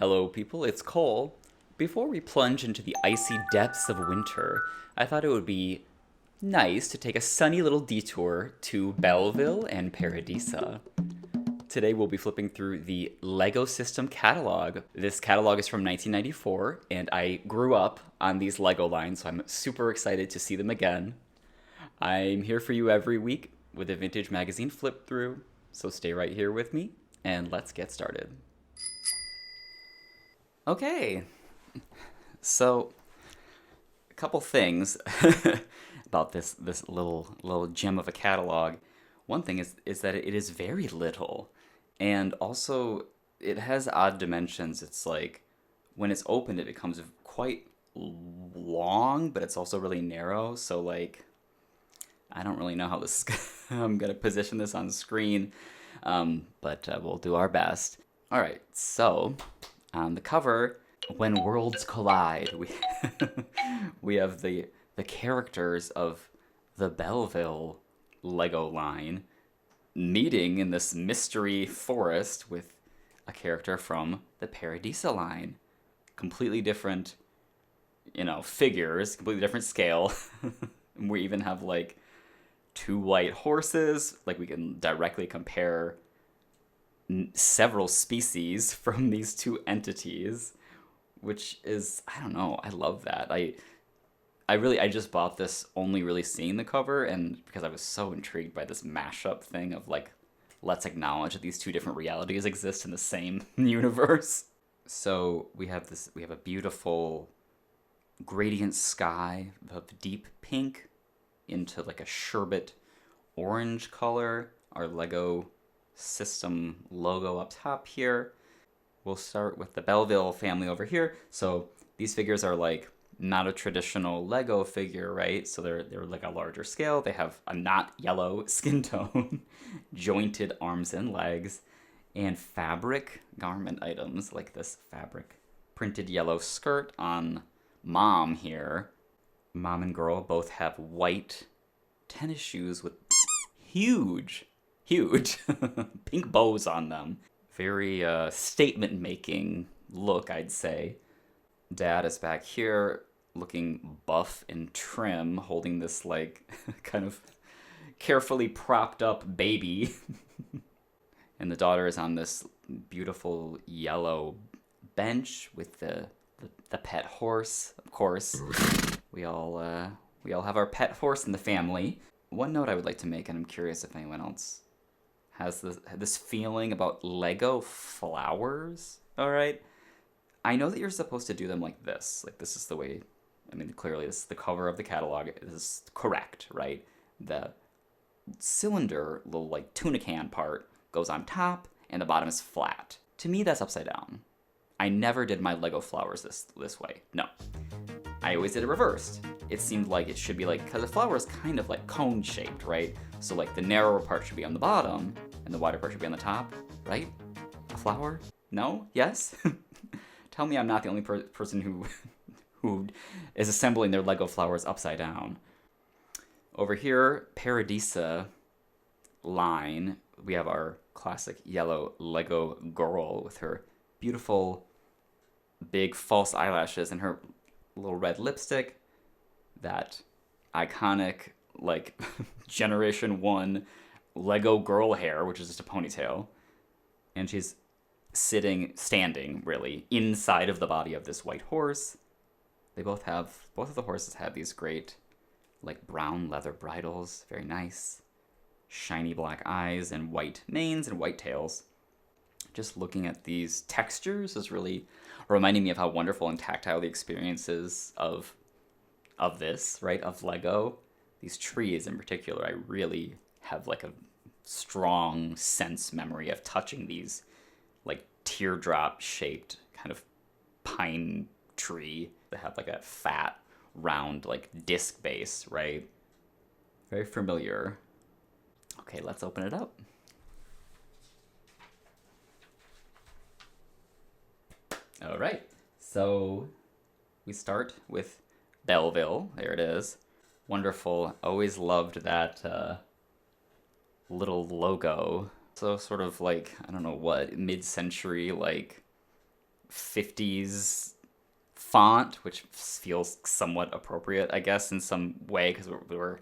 Hello, people, it's Cole. Before we plunge into the icy depths of winter, I thought it would be nice to take a sunny little detour to Belville and Paradisa. Today we'll be flipping through the Lego System catalog. This catalog is from 1994, and I grew up on these Lego lines, so I'm super excited to see them again. I'm here for you every week with a vintage magazine flip through, so stay right here with me, and let's get started. Okay, so a couple things about this little gem of a catalog. One thing is that it is very little, and also it has odd dimensions. It's like when it's opened, it becomes quite long, but it's also really narrow. So like I don't really know how this I'm gonna position this on screen, but we'll do our best. All right, so on the cover, when worlds collide, we we have the characters of the Belville Lego line meeting in this mystery forest with a character from the Paradisa line. Completely different, figures, completely different scale. We even have like two white horses. Like we can directly compare several species from these two entities, which is, I don't know, I love that. I just bought this only really seeing the cover, and because I was so intrigued by this mashup thing of like, let's acknowledge that these two different realities exist in the same universe. So we have a beautiful gradient sky of deep pink into like a sherbet orange color. Our Lego System logo up top here. We'll start with the Belville family over here. So these figures are like not a traditional Lego figure, right? So they're like a larger scale. They have a not yellow skin tone, jointed arms and legs, and fabric garment items like this fabric printed yellow skirt on mom here. Mom and girl both have white tennis shoes with huge pink bows on them. Very statement-making look, I'd say. Dad is back here looking buff and trim, holding this like kind of carefully propped up baby. And the daughter is on this beautiful yellow bench with the pet horse. Of course, we all have our pet horse in the family. One note I would like to make, and I'm curious if anyone else has this feeling about Lego flowers. All right, I know that you're supposed to do them like this. Like this is the way. I mean, clearly this is the cover of the catalog. This is correct, right? The cylinder, little like tuna can part goes on top, and the bottom is flat. To me, that's upside down. I never did my Lego flowers this way. No, I always did it reversed. It seemed like it should be like, because the flower is kind of like cone shaped, right? So like the narrower part should be on the bottom and the wider part should be on the top, right? A flower? No? Yes? Tell me I'm not the only person who is assembling their Lego flowers upside down. Over here, Paradisa line, we have our classic yellow Lego girl with her beautiful big false eyelashes and her little red lipstick. That iconic, like, Generation 1 Lego girl hair, which is just a ponytail. And she's standing, really, inside of the body of this white horse. Both of the horses have these great, like, brown leather bridles. Very nice. Shiny black eyes and white manes and white tails. Just looking at these textures is really reminding me of how wonderful and tactile the experience is of this, right, of Lego. These trees in particular, I really have like a strong sense memory of touching these like teardrop shaped kind of pine tree that have like a fat round like disc base, right? Very familiar. Okay, let's open it up. All right, so we start with Belville. There it is. Wonderful. Always loved that little logo. So sort of like, I don't know what, mid-century like 50s font, which feels somewhat appropriate, I guess, in some way, because we're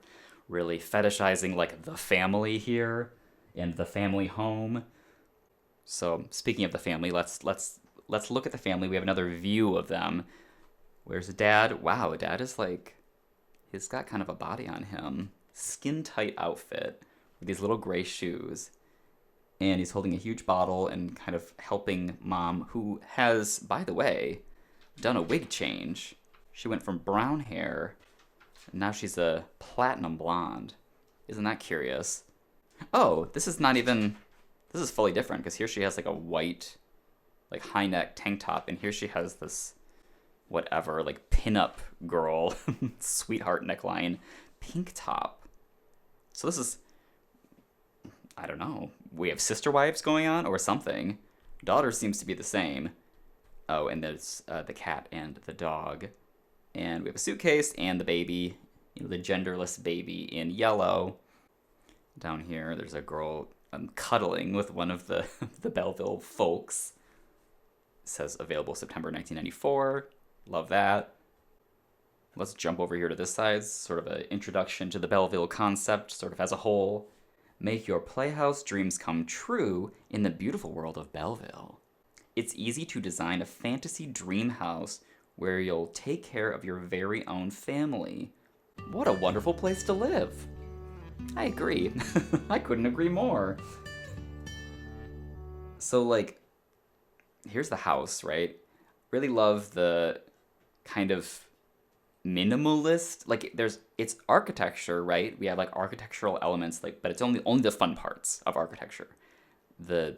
really fetishizing like the family here and the family home. So speaking of the family, let's look at the family. We have another view of them. Where's Dad? Wow, Dad is like, he's got kind of a body on him. Skin tight outfit with these little gray shoes. And he's holding a huge bottle and kind of helping Mom, who has, by the way, done a wig change. She went from brown hair, and now she's a platinum blonde. Isn't that curious? Oh, this is fully different, because here she has like a white, like high neck tank top, and here she has this, whatever, like pinup girl, sweetheart neckline, pink top. So this is, I don't know, we have sister wives going on or something. Daughter seems to be the same. Oh, and there's the cat and the dog. And we have a suitcase and the baby, the genderless baby in yellow. Down here, there's a girl cuddling with one of the, the Belville folks. It says available September 1994. Love that. Let's jump over here to this side. Sort of an introduction to the Belville concept, sort of as a whole. Make your playhouse dreams come true in the beautiful world of Belville. It's easy to design a fantasy dream house where you'll take care of your very own family. What a wonderful place to live. I agree. I couldn't agree more. So, like, here's the house, right? Really love the kind of minimalist, like it's architecture, right? We have like architectural elements, like, but it's only the fun parts of architecture. The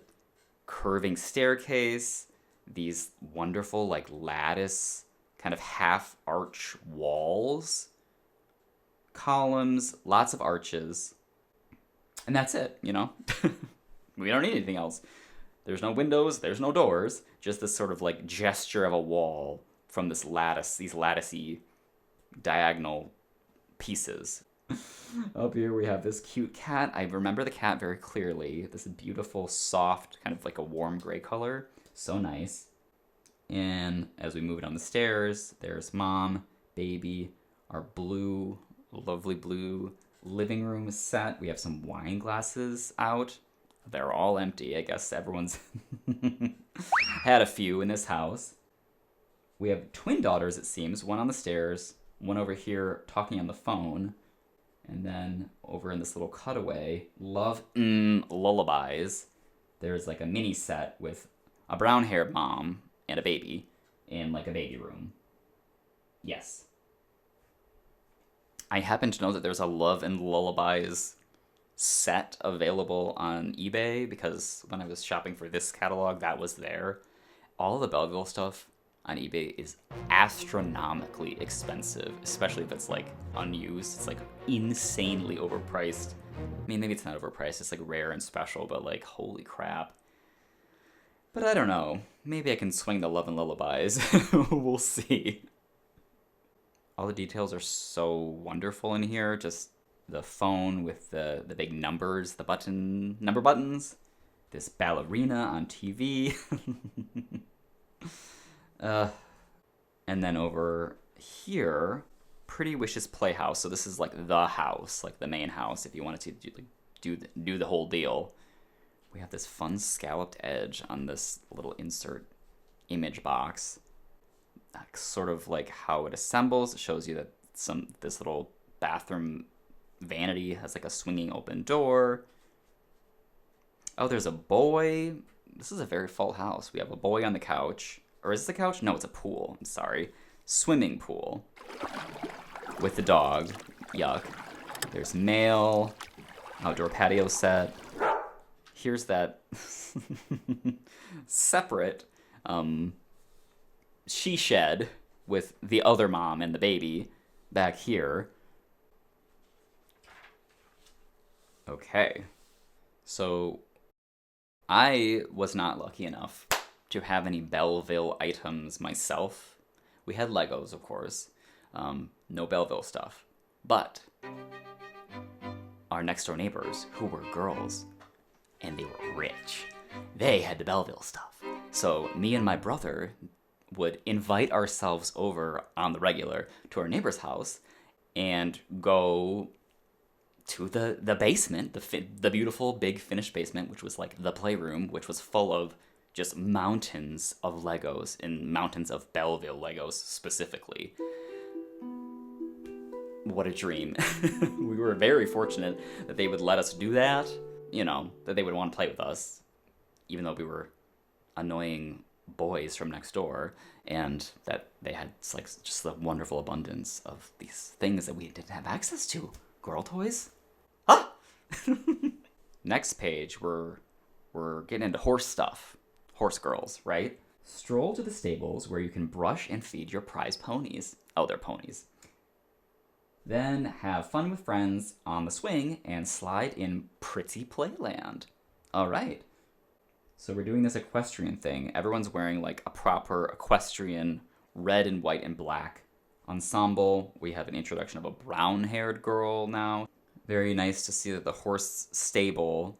curving staircase, these wonderful like lattice kind of half arch walls, columns, lots of arches, and that's it, you know? We don't need anything else. There's no windows, there's no doors, just this sort of like gesture of a wall from this lattice, these latticey diagonal pieces. Up here we have this cute cat. I remember the cat very clearly. This beautiful, soft, kind of like a warm gray color. So nice. And as we move down the stairs, there's Mom, baby, our blue, lovely blue living room set. We have some wine glasses out. They're all empty. I guess everyone's had a few in this house. We have twin daughters, it seems. One on the stairs, one over here talking on the phone. And then over in this little cutaway, love lullabies. There's like a mini set with a brown-haired mom and a baby in like a baby room. Yes. I happen to know that there's a Love and Lullabies set available on eBay because when I was shopping for this catalog, that was there. All the Belville stuff on eBay is astronomically expensive, especially if it's like unused. It's like insanely overpriced. I mean, maybe it's not overpriced, it's like rare and special, but like, holy crap. But I don't know. Maybe I can swing the Love and Lullabies. We'll see. All the details are so wonderful in here. Just the phone with the big numbers, the number buttons. This ballerina on TV. And then over here, Pretty Wishes Playhouse. So this is like the house, like the main house, if you wanted to do the whole deal. We have this fun scalloped edge on this little insert image box. Sort of like how it assembles. It shows you that this little bathroom vanity has like a swinging open door. Oh, there's a boy. This is a very full house. We have a boy on the couch. Or is this a couch? No, it's a pool. I'm sorry. Swimming pool. With the dog. Yuck. There's mail. Outdoor patio set. Here's that separate she shed with the other mom and the baby back here. Okay. So I was not lucky enough to have any Belville items myself. We had Legos, of course. No Belville stuff. But our next door neighbors, who were girls, and they were rich, they had the Belville stuff. So me and my brother would invite ourselves over on the regular to our neighbor's house and go to the basement, the beautiful big finished basement, which was like the playroom, which was full of just mountains of Legos and mountains of Belville Legos specifically. What a dream. We were very fortunate that they would let us do that, that they would want to play with us, even though we were annoying boys from next door, and that they had like just the wonderful abundance of these things that we didn't have access to. Girl toys? Ah! Next page, we're getting into horse stuff. Horse girls, right? Stroll to the stables where you can brush and feed your prize ponies. Oh, they're ponies. Then have fun with friends on the swing and slide in pretty playland. All right. So we're doing this equestrian thing. Everyone's wearing like a proper equestrian red and white and black ensemble. We have an introduction of a brown-haired girl now. Very nice to see that the horse stable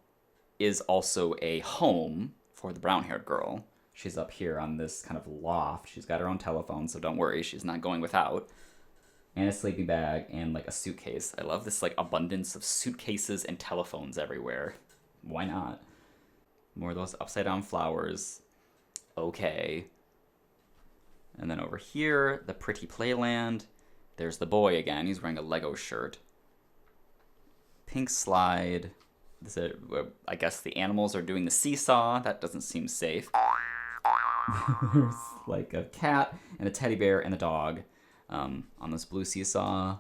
is also a home for the brown-haired girl. She's up here on this kind of loft. She's got her own telephone, so don't worry, she's not going without. And a sleeping bag and like a suitcase. I love this like abundance of suitcases and telephones everywhere. Why not? More of those upside down flowers. Okay. And then over here, the pretty playland. There's the boy again. He's wearing a Lego shirt. Pink slide. I guess the animals are doing the seesaw. That doesn't seem safe. There's like a cat and a teddy bear and a dog on this blue seesaw.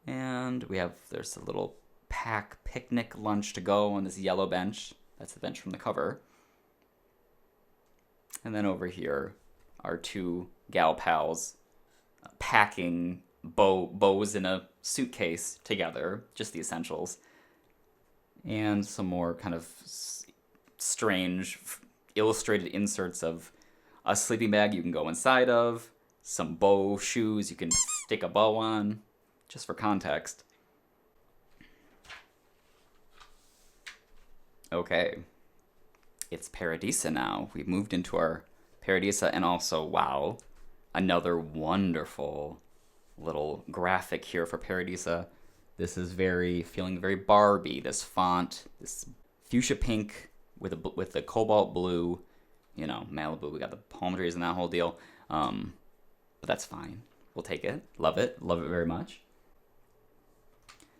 And there's a little pack picnic lunch to go on this yellow bench. That's the bench from the cover. And then over here are two gal pals packing bows in a suitcase together, just the essentials. And some more kind of strange illustrated inserts of a sleeping bag you can go inside of, some bow shoes you can stick a bow on, just for context. Okay, it's Paradisa now. We've moved into our Paradisa, and also, wow, another wonderful little graphic here for Paradisa. This is feeling very Barbie. This font, this fuchsia pink with the cobalt blue, Malibu. We got the palm trees and that whole deal. But that's fine. We'll take it. Love it very much.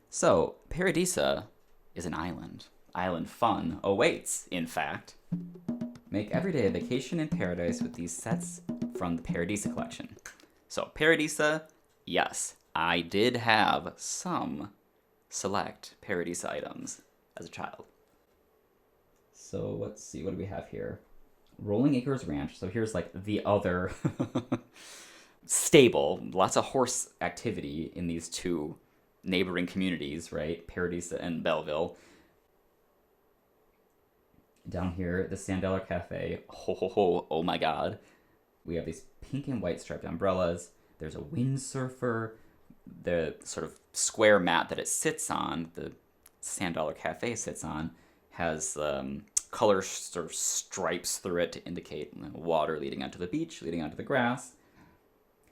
So Paradisa is an island. Island fun awaits, in fact. Make every day a vacation in paradise with these sets from the Paradisa collection. So Paradisa, yes, I did have some select Paradisa items as a child. So let's see, what do we have here? Rolling Acres Ranch. So here's like the other stable. Lots of horse activity in these two neighboring communities, right? Paradisa and Belville. Down here, the $10 Cafe. Oh my god. We have these pink and white striped umbrellas. There's a windsurfer. The sort of square mat that it sits on, the $10 Cafe sits on, has color sort of stripes through it to indicate water leading onto the beach, leading onto the grass.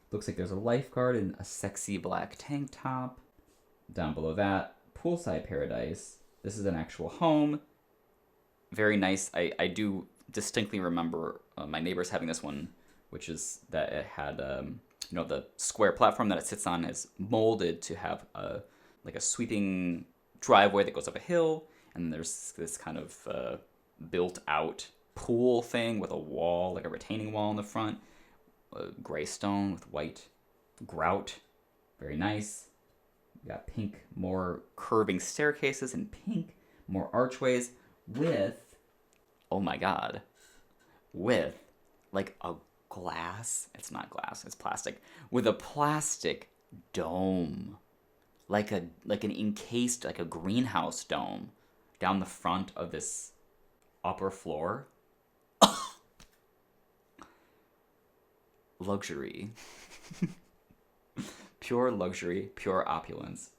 Looks like there's a lifeguard in a sexy black tank top. Down below that, poolside paradise. This is an actual home. Very nice. I do distinctly remember my neighbors having this one, which is that it had, the square platform that it sits on is molded to have a sweeping driveway that goes up a hill, and there's this kind of built-out pool thing with a wall, like a retaining wall in the front, gray stone with white grout. Very nice. We got pink, more curving staircases in pink, more archways with, oh my god, with like a glass, it's not glass, it's plastic, with a plastic dome, like an encased, like a greenhouse dome down the front of this upper floor. Luxury. Pure luxury, pure opulence.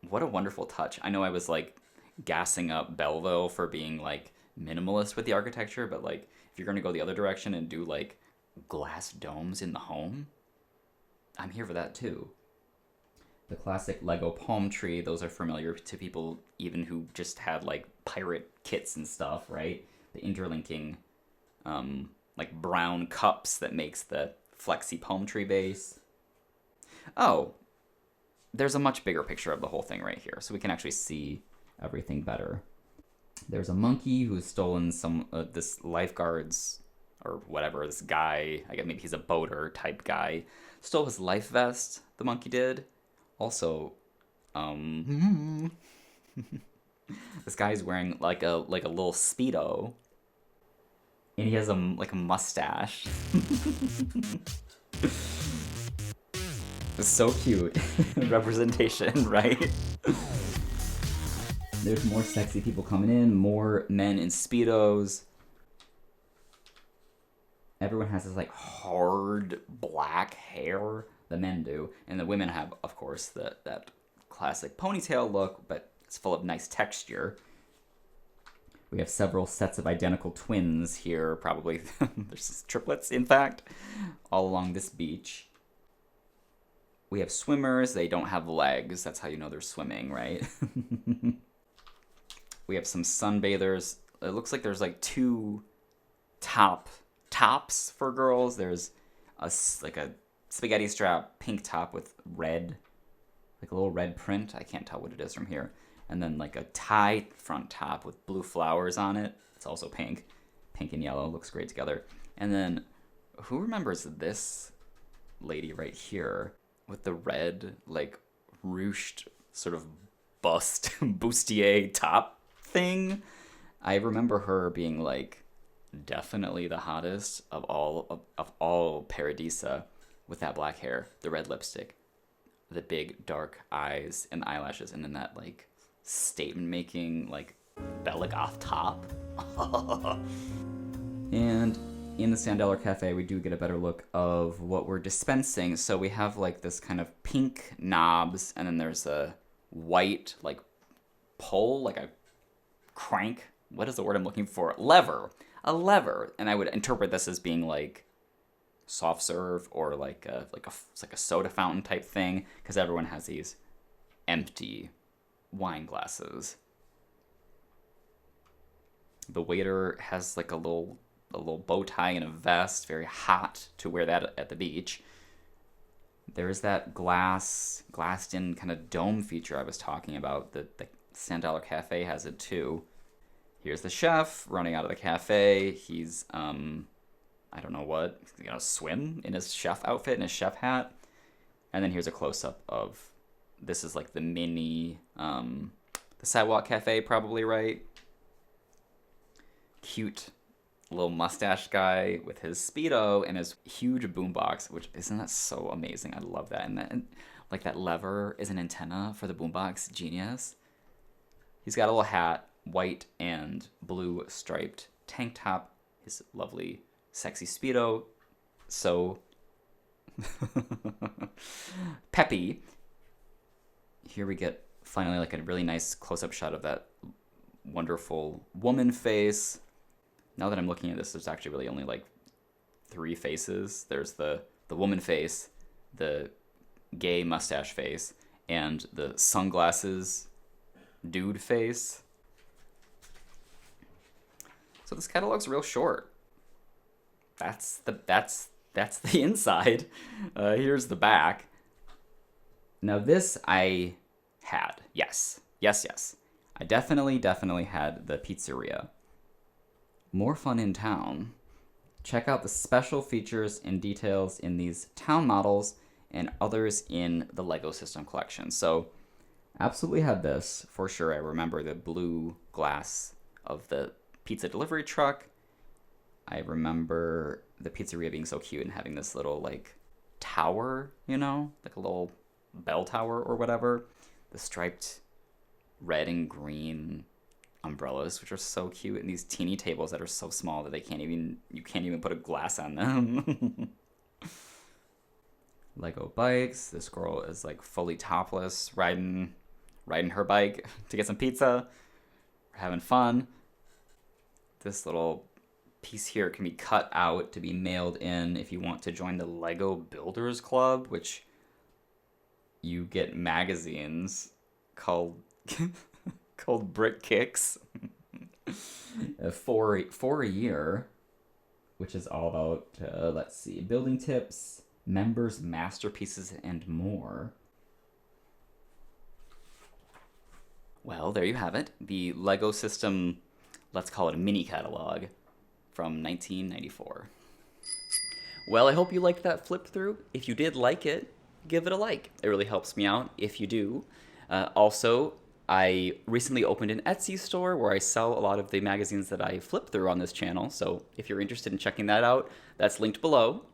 What a wonderful touch. I know I was like gassing up Belleville for being like minimalist with the architecture, but like if you're going to go the other direction and do like glass domes in the home. I'm here for that too. The classic Lego palm tree, those are familiar to people even who just had like pirate kits and stuff, right? The interlinking like brown cups that makes the flexi palm tree base. Oh, there's a much bigger picture of the whole thing right here, so we can actually see everything better. There's a monkey who's stolen some this lifeguard's or whatever, this guy, I guess maybe he's a boater type guy, stole his life vest, the monkey did. Also, this guy's wearing like a little Speedo, and he has like a mustache. It's so cute. Representation, right? There's more sexy people coming in, more men in Speedos. Everyone has this like hard black hair. The men do, and the women have, of course, that classic ponytail look, but it's full of nice texture. We have several sets of identical twins here, probably. There's triplets, in fact, all along this beach. We have swimmers. They don't have legs. That's how you know they're swimming, right? We have some sunbathers. It looks like there's like two tops for girls. There's a spaghetti strap pink top with red, like a little red print. I can't tell what it is from here. And then like a tie front top with blue flowers on it. It's also pink. Pink and yellow looks great together. And then who remembers this lady right here with the red, like ruched sort of bust bustier top thing? I remember her being like definitely the hottest of all Paradisa, with that black hair, the red lipstick, the big dark eyes and eyelashes, and then that like statement making like Bella Goth top. And in the $10 Cafe, we do get a better look of what we're dispensing. So we have like this kind of pink knobs, and then there's a white like pole, like a crank. What is the word I'm looking for? Lever. A lever. And I would interpret this as being like soft serve or like a soda fountain type thing, because everyone has these empty wine glasses. The waiter has like a little bow tie and a vest. Very hot to wear that at the beach. There's that glassed in kind of dome feature I was talking about. The $10 Cafe has it too. Here's the chef running out of the cafe. He's I don't know what, he's gonna swim in his chef outfit and his chef hat. And then here's a close-up of, this is like the mini, the Sidewalk Cafe, probably, right? Cute little mustache guy with his Speedo and his huge boombox, which, isn't that so amazing? I love that. And like that lever is an antenna for the boombox. Genius. He's got a little hat, white and blue striped tank top, his lovely sexy Speedo, so peppy. Here we get finally like a really nice close-up shot of that wonderful woman face. Now that I'm looking at this, there's actually really only like 3 faces. There's the woman face, the gay mustache face, and the sunglasses dude face. So this catalog's real short. That's the inside. Here's the back. Now this I had. Yes. I definitely had the pizzeria. More fun in town. Check out the special features and details in these town models and others in the Lego System collection. So absolutely had this for sure. I remember the blue glass of the pizza delivery truck. I remember the pizzeria being so cute and having this little like tower, like a little bell tower or whatever. The striped red and green umbrellas, which are so cute, and these teeny tables that are so small that you can't even put a glass on them. Lego bikes. This girl is like fully topless, riding her bike to get some pizza. We're having fun. This little piece here can be cut out to be mailed in if you want to join the Lego Builders Club, which you get magazines called called Brick Kicks for a year, which is all about let's see, building tips, members, masterpieces, and more. Well, there you have it. The Lego System, let's call it a mini catalog from 1994. Well, I hope you liked that flip through. If you did like it, give it a like. It really helps me out if you do. Also, I recently opened an Etsy store where I sell a lot of the magazines that I flip through on this channel. So if you're interested in checking that out, that's linked below.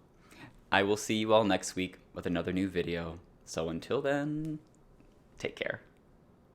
I will see you all next week with another new video. So until then, take care.